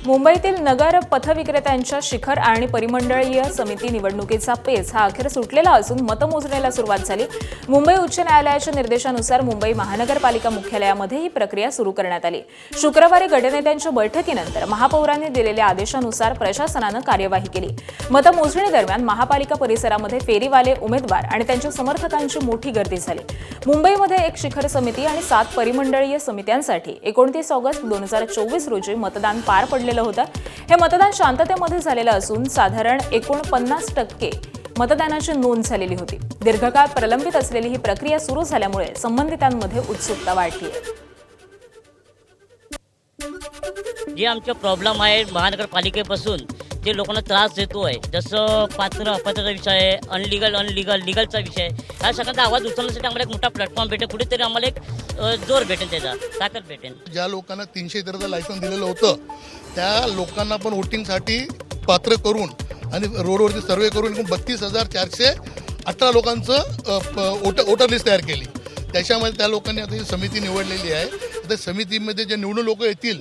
मुंबईतील नगर पथविक्रेत्यांच्या शिखर आणि परिमंडळीय समिती निवडणुकीचा पेच हा अखेर सुटलेला असून मतमोजणीला सुरुवात झाली। मुंबई उच्च न्यायालयाच्या निर्देशानुसार मुंबई महानगरपालिका मुख्यालयामध्ये ही प्रक्रिया सुरू करण्यात आली। शुक्रवारी गटनेत्यांच्या बैठकीनंतर महापौरांनी दिलेल्या आदेशानुसार प्रशासनानं कार्यवाही केली। मतमोजणी दरम्यान महापालिका परिसरामध्ये फेरीवाले उमेदवार आणि त्यांच्या समर्थकांची मोठी गर्दी झाली। मुंबईमध्ये एक शिखर समिती आणि 7 परिमंडळीय समित्यांसाठी 29 ऑगस्ट 2024 रोजी मतदान पार पडले होतं। हे मतदान शांततेमध्ये झालेलं असून साधारण 49% मतदानाची नोंद झालेली होती। दीर्घकाळ प्रलंबित असलेली ही प्रक्रिया सुरू झाल्यामुळे संबंधितांमध्ये उत्सुकता वाढली आहे। जे आमचे प्रॉब्लेम आहे महानगरपालिकेपासून जे लोकांना त्रास देतोय, जसं पात्र अपात्रचा विषय आहे, लिगलचा विषय, ह्या सगळ्यांचा आवाज उचलण्यासाठी आम्हाला एक मोठा प्लॅटफॉर्म भेटेल, कुठेतरी आम्हाला एक जोर भेटेल, त्याचा ताकद भेटेल। ज्या लोकांना 300 इतरचं लायसन दिलेलं होतं त्या लोकांना पण वोटिंगसाठी पात्र करून आणि रोडवरती सर्वे करून 32,418 लोकांचं वोटर लिस्ट तयार केली। त्याच्यामध्ये त्या लोकांनी आता ही समिती निवडलेली आहे। त्या समितीमध्ये जे निवडून लोक येतील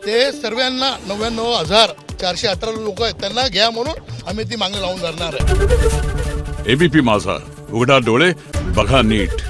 ते सर्वांना 99,418 लोक आहेत त्यांना घ्या म्हणून आम्ही ती मागणी लावून धरणार आहे। एबीपी माझा, उघडा डोळे बघा नीट।